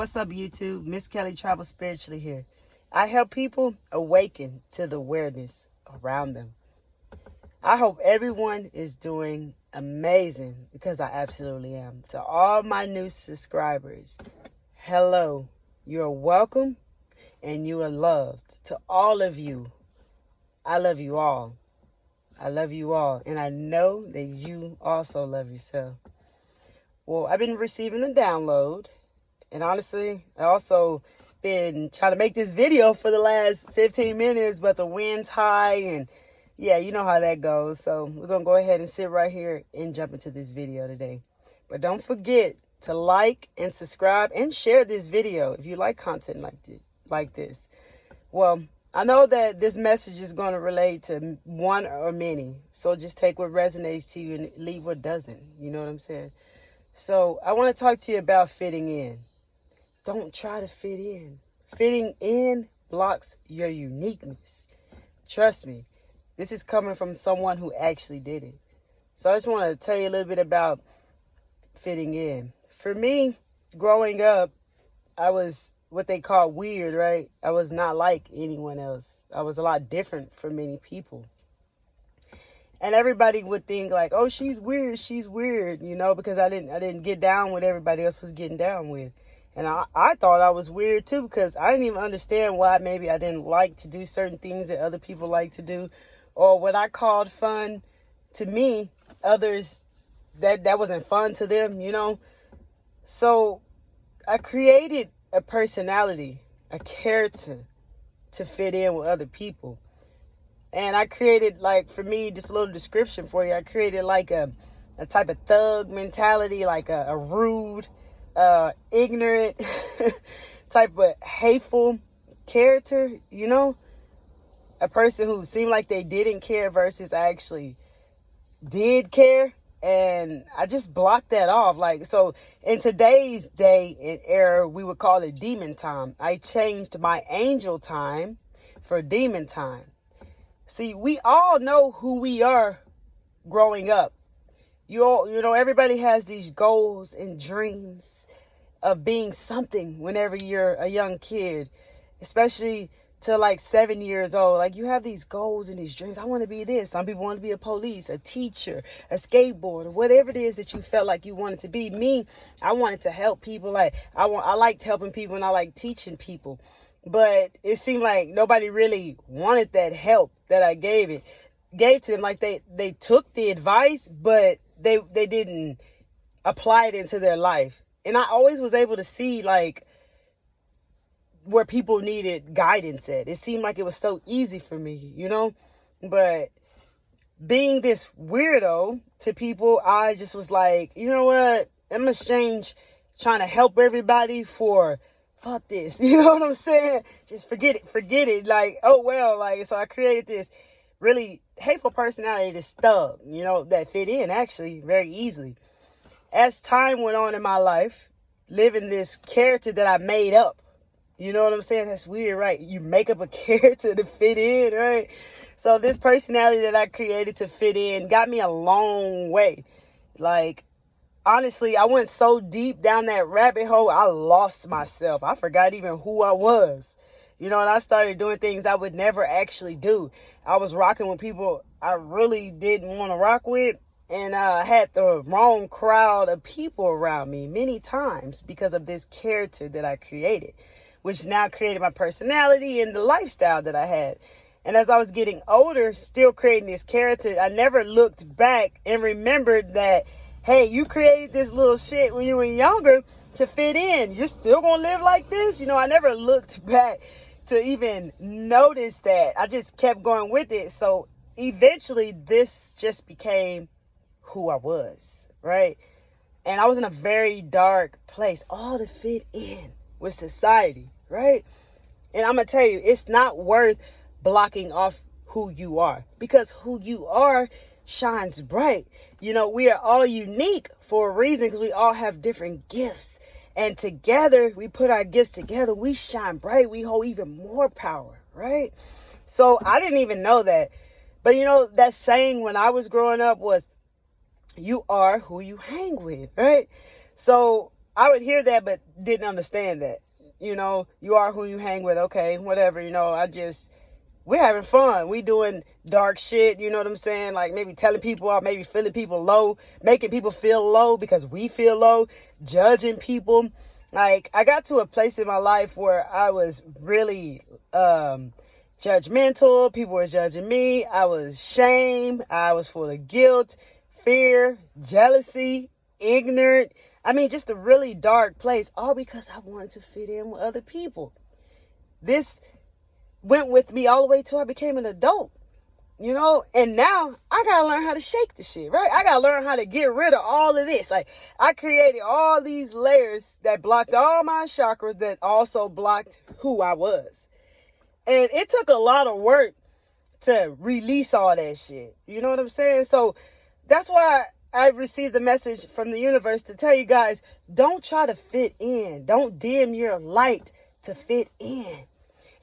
What's up, YouTube? Miss Kelly Travel Spiritually here. I help people awaken to the awareness around them. I hope everyone is doing amazing, because I absolutely am. To all my new subscribers, hello. You are welcome and you are loved. To all of you, I love you all. I love you all. And I know that you also love yourself. Well, I've been receiving the download. And honestly, I also been trying to make this video for the last 15 minutes, but the wind's high and yeah, you know how that goes. So we're going to go ahead and sit right here and jump into this video today. But don't forget to like and subscribe and share this video if you like content like this. Well, I know that this message is going to relate to one or many. So just take what resonates to you and leave what doesn't. You know what I'm saying? So I want to talk to you about fitting in. Don't try to fit in. Fitting in blocks your uniqueness. Trust me, this is coming from someone who actually did it. So I just want to tell you a little bit about fitting in. For me, growing up, I was what they call weird, right? I was not like anyone else. I was a lot different from many people. And everybody would think like, oh, she's weird, you know, because I didn't get down with everybody else was getting down with. And I thought I was weird too, because I didn't even understand why maybe I didn't like to do certain things that other people like to do, or what I called fun to me, others that wasn't fun to them, you know. So I created a personality, a character to fit in with other people. And I created, like, for me, just a little description for you. I created like a type of thug mentality, like a rude, ignorant type of hateful character, you know, a person who seemed like they didn't care versus I actually did care. And I just blocked that off. Like, so in today's day and era, we would call it demon time. I changed my angel time for demon time. See, we all know who we are growing up. You know, everybody has these goals and dreams of being something whenever you're a young kid, especially to like 7 years old. Like, you have these goals and these dreams. I want to be this. Some people want to be a police, a teacher, a skateboarder, whatever it is that you felt like you wanted to be. Me, I wanted to help people. Like, I liked helping people and I liked teaching people. But it seemed like nobody really wanted that help that I gave to them. Like, they took the advice, but they didn't apply it into their life. And I always was able to see, like, where people needed guidance at. It seemed like it was so easy for me, you know? But being this weirdo to people, I just was like, you know what? I'm going to change trying to help everybody for fuck this. You know what I'm saying? Just forget it. Like, oh, well, like, so I created this really hateful personality, this thug, you know, that fit in actually very easily. As time went on in my life, living this character that I made up, you know what I'm saying? That's weird, right? You make up a character to fit in, right? So this personality that I created to fit in got me a long way. Like, honestly, I went so deep down that rabbit hole, I lost myself. I forgot even who I was. You know, and I started doing things I would never actually do. I was rocking with people I really didn't want to rock with. And I had the wrong crowd of people around me many times because of this character that I created, which now created my personality and the lifestyle that I had. And as I was getting older, still creating this character, I never looked back and remembered that, hey, you created this little shit when you were younger to fit in. You're still going to live like this? You know, I never looked back to even notice that. I just kept going with it. So eventually this just became who I was, right? And I was in a very dark place, all to fit in with society, right? And I'm going to tell you, it's not worth blocking off who you are, because who you are shines bright. You know, we are all unique for a reason, because we all have different gifts. And together, we put our gifts together, we shine bright. We hold even more power, right? So I didn't even know that. But you know, that saying when I was growing up was, you are who you hang with, right? So I would hear that, but didn't understand that. You know, you are who you hang with. Okay, whatever. You know, we're having fun. We doing dark shit. You know what I'm saying? Like maybe telling people out, maybe feeling people low, making people feel low because we feel low, judging people. Like I got to a place in my life where I was really judgmental. People were judging me. I was shame. I was full of guilt, fear, jealousy, ignorant. I mean, just a really dark place, all because I wanted to fit in with other people. This went with me all the way till I became an adult, you know, and now I gotta learn how to shake the shit, right? I gotta learn how to get rid of all of this. Like I created all these layers that blocked all my chakras that also blocked who I was. And it took a lot of work to release all that shit. You know what I'm saying? So that's why I received a message from the universe to tell you guys, don't try to fit in. Don't dim your light to fit in.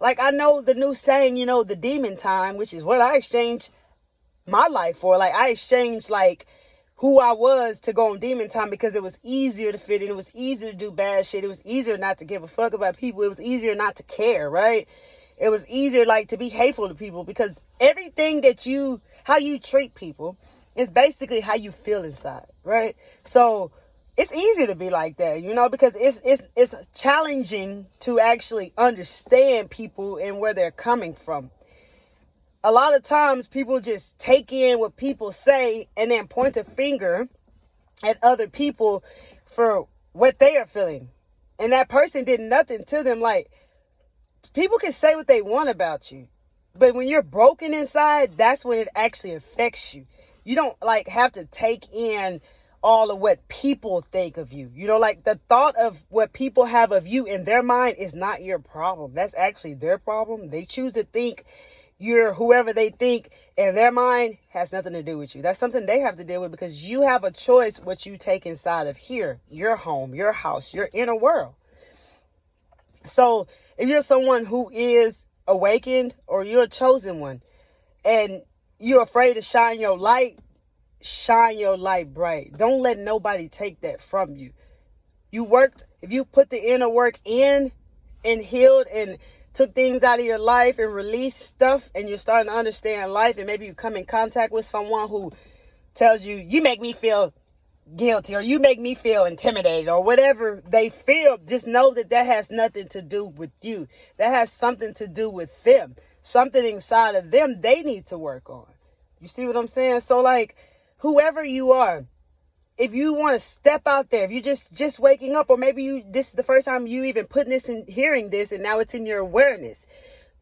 Like I know the new saying, you know, the demon time, which is what I exchanged my life for. Like I exchanged like who I was to go on demon time because it was easier to fit in. It was easier to do bad shit. It was easier not to give a fuck about people. It was easier not to care, right? It was easier like to be hateful to people because everything how you treat people is basically how you feel inside, right? So it's easier to be like that, you know, because it's challenging to actually understand people and where they're coming from. A lot of times people just take in what people say and then point a finger at other people for what they are feeling. And that person did nothing to them. Like people can say what they want about you, but when you're broken inside, that's when it actually affects you. You don't like have to take in all of what people think of you. You know, like the thought of what people have of you in their mind is not your problem. That's actually their problem. They choose to think you're whoever they think in their mind has nothing to do with you. That's something they have to deal with because you have a choice what you take inside of here, your home, your house, your inner world. So if you're someone who is awakened or you're a chosen one and you're afraid to shine your light bright. Don't let nobody take that from you. If you put the inner work in and healed and took things out of your life and released stuff and you're starting to understand life and maybe you come in contact with someone who tells you, you make me feel guilty or you make me feel intimidated or whatever they feel, just know that has nothing to do with you. That has something to do with them. Something inside of them they need to work on. You see what I'm saying? So like whoever you are, if you want to step out there, if you just waking up, or maybe this is the first time you even putting this in, hearing this, and now it's in your awareness,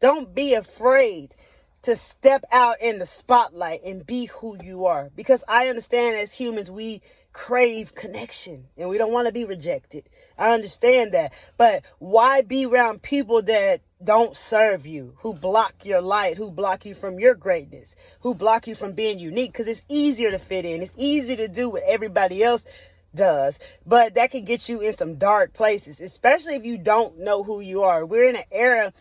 don't be afraid to step out in the spotlight and be who you are. Because I understand as humans, we crave connection and we don't want to be rejected. I understand that. But why be around people that don't serve you, who block your light, who block you from your greatness, who block you from being unique? Because it's easier to fit in. It's easy to do what everybody else does. But that can get you in some dark places, especially if you don't know who you are. We're in an era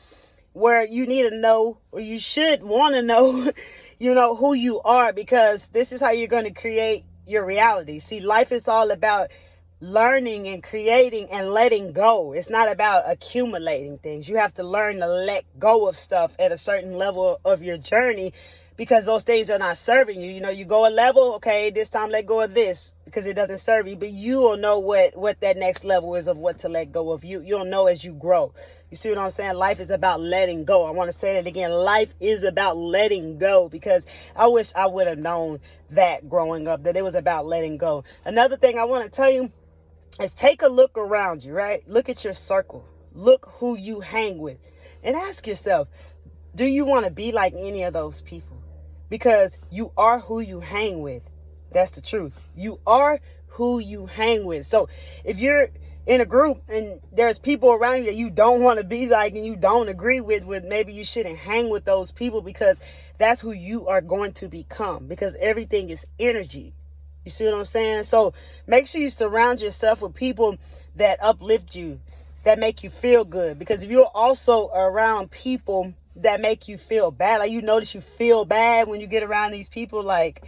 where you need to know, or you should want to know, you know, who you are, because this is how you're going to create your reality. See, life is all about learning and creating and letting go. It's not about accumulating things. You have to learn to let go of stuff at a certain level of your journey, because those things are not serving you. You know, you go a level, okay, this time let go of this because it doesn't serve you, but you will know what that next level is of what to let go of. You'll know as you grow. You see what I'm saying? Life is about letting go. I want to say that again. Life is about letting go, because I wish I would have known that growing up, that it was about letting go. Another thing I want to tell you is take a look around you, right? Look at your circle. Look who you hang with and ask yourself, do you want to be like any of those people? Because you are who you hang with. That's the truth. You are who you hang with. So if you're in a group and there's people around you that you don't want to be like and you don't agree with, maybe you shouldn't hang with those people, because that's who you are going to become, because everything is energy. You see what I'm saying? So make sure you surround yourself with people that uplift you, that make you feel good. Because if you're also around people that make you feel bad, like you notice you feel bad when you get around these people, like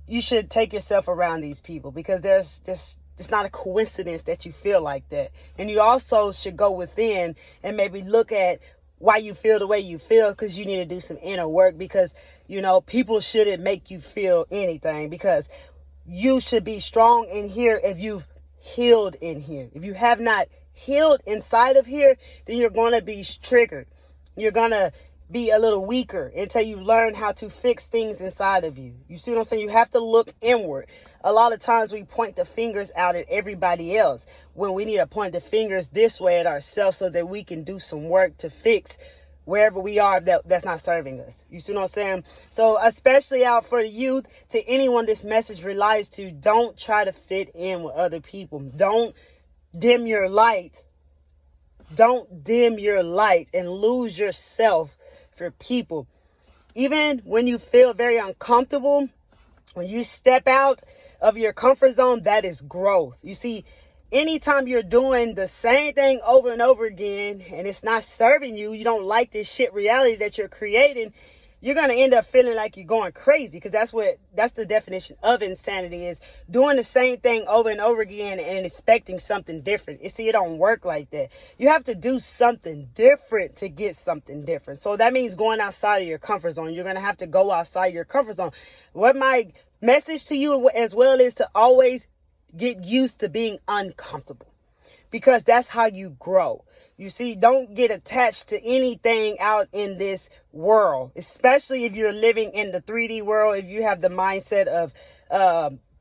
you should take yourself around these people, because there's It's not a coincidence that you feel like that. And you also should go within and maybe look at why you feel the way you feel, because you need to do some inner work, because, you know, people shouldn't make you feel anything, because you should be strong in here if you've healed in here. If you have not healed inside of here, then you're going to be triggered. You're going to be a little weaker until you learn how to fix things inside of you. You see what I'm saying? You have to look inward. A lot of times we point the fingers out at everybody else when we need to point the fingers this way at ourselves so that we can do some work to fix wherever we are that's not serving us. You see what I'm saying? So especially out for the youth, to anyone this message relies to, don't try to fit in with other people. Don't dim your light. Don't dim your light and lose yourself for people. Even when you feel very uncomfortable, when you step out of your comfort zone, that is growth. You see, anytime you're doing the same thing over and over again and it's not serving you, you don't like this shit reality that you're creating, you're going to end up feeling like you're going crazy, because that's the definition of insanity, is doing the same thing over and over again and expecting something different. You see, it don't work like that. You have to do something different to get something different. So that means going outside of your comfort zone. You're going to have to go outside your comfort zone. What my message to you as well is to always get used to being uncomfortable, because that's how you grow. You see, don't get attached to anything out in this world, especially if you're living in the 3D world. If you have the mindset of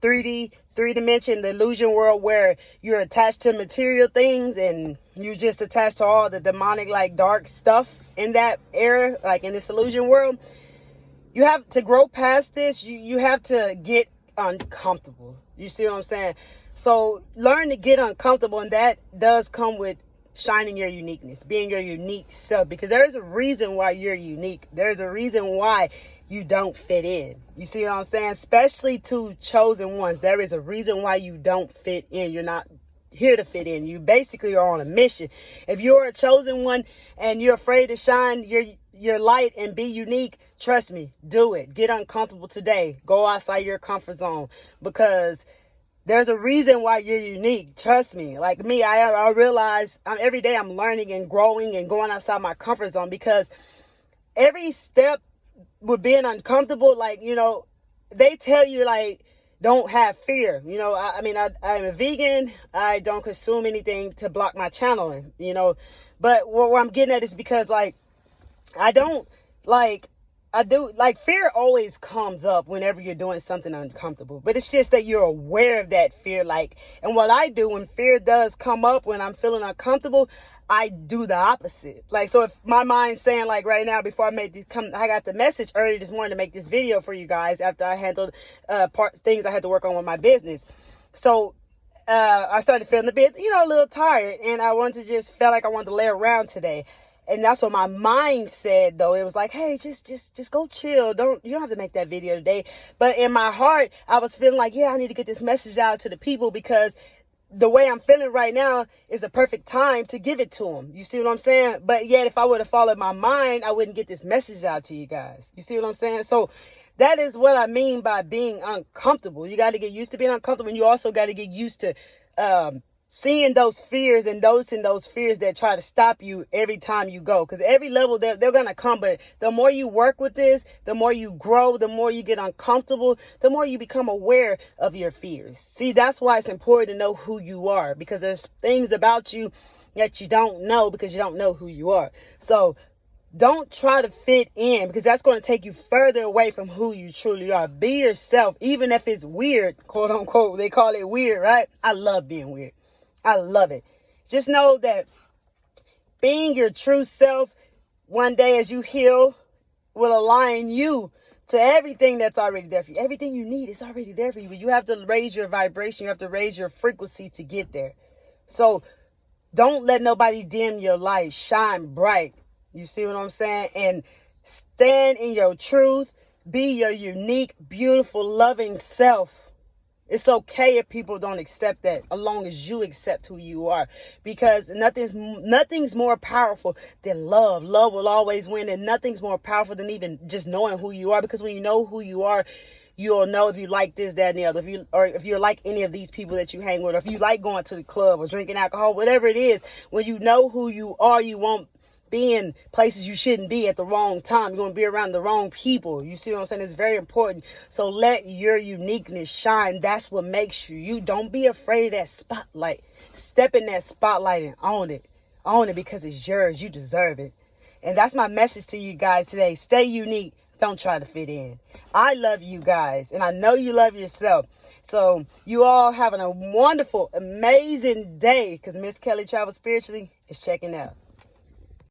3D, three-dimension, the illusion world, where you're attached to material things and you're just attached to all the demonic, like, dark stuff in that era, like in this illusion world, you have to grow past this. You have to get uncomfortable. You see what I'm saying? So learn to get uncomfortable, and that does come with shining your uniqueness, being your unique self, because there is a reason why you're unique. There's a reason why you don't fit in. You see what I'm saying? Especially to chosen ones. There is a reason why you don't fit in. You're not here to fit in. You basically are on a mission. If you're a chosen one and you're afraid to shine your light and be unique, trust me, do it. Get uncomfortable today. Go outside your comfort zone, because there's a reason why you're unique. Trust me. Like me, I realize every day I'm learning and growing and going outside my comfort zone, because every step with being uncomfortable, like, you know, they tell you, like, don't have fear. You know, I'm a vegan. I don't consume anything to block my channeling, you know. But what I'm getting at is because, like, fear always comes up whenever you're doing something uncomfortable, but it's just that you're aware of that fear. Like, and what I do when fear does come up, when I'm feeling uncomfortable, I do the opposite. Like, so if my mind's saying, like, right now, before I got the message early this morning to make this video for you guys after I handled things I had to work on with my business. So I started feeling a bit, a little tired, and I felt like I wanted to lay around today. And that's what my mind said, though. It was like, hey, just go chill. You don't have to make that video today. But in my heart, I was feeling like, yeah, I need to get this message out to the people, because the way I'm feeling right now is the perfect time to give it to them. You see what I'm saying? But yet, if I would have followed my mind, I wouldn't get this message out to you guys. You see what I'm saying? So that is what I mean by being uncomfortable. You got to get used to being uncomfortable, and you also got to get used to seeing those fears and those fears that try to stop you every time you go. Because every level, they're going to come. But the more you work with this, the more you grow, the more you get uncomfortable, the more you become aware of your fears. See, that's why it's important to know who you are, because there's things about you that you don't know because you don't know who you are. So don't try to fit in, because that's going to take you further away from who you truly are. Be yourself, even if it's weird, quote unquote. They call it weird, right? I love being weird. I love it. Just know that being your true self, one day as you heal, will align you to everything that's already there for you. Everything you need is already there for you. But you have to raise your vibration. You have to raise your frequency to get there. So don't let nobody dim your light. Shine bright. You see what I'm saying? And stand in your truth. Be your unique, beautiful, loving self. It's okay if people don't accept that, as long as you accept who you are, because nothing's more powerful than love. Love will always win, and nothing's more powerful than even just knowing who you are, because when you know who you are, You'll know if you like this, that, and the other. If you're like any of these people that you hang with, or if you like going to the club or drinking alcohol, whatever it is, when you know who you are, you won't be in places you shouldn't be at the wrong time. You're going to be around the wrong people. You see what I'm saying? It's very important. So let your uniqueness shine. That's what makes you you. Don't be afraid of that spotlight. Step in that spotlight and own it. Own it because it's yours. You deserve it. And that's my message to you guys today. Stay unique. Don't try to fit in. I love you guys, and I know you love yourself. So you all having a wonderful, amazing day, because Miss Kelly Travel Spiritually is checking out.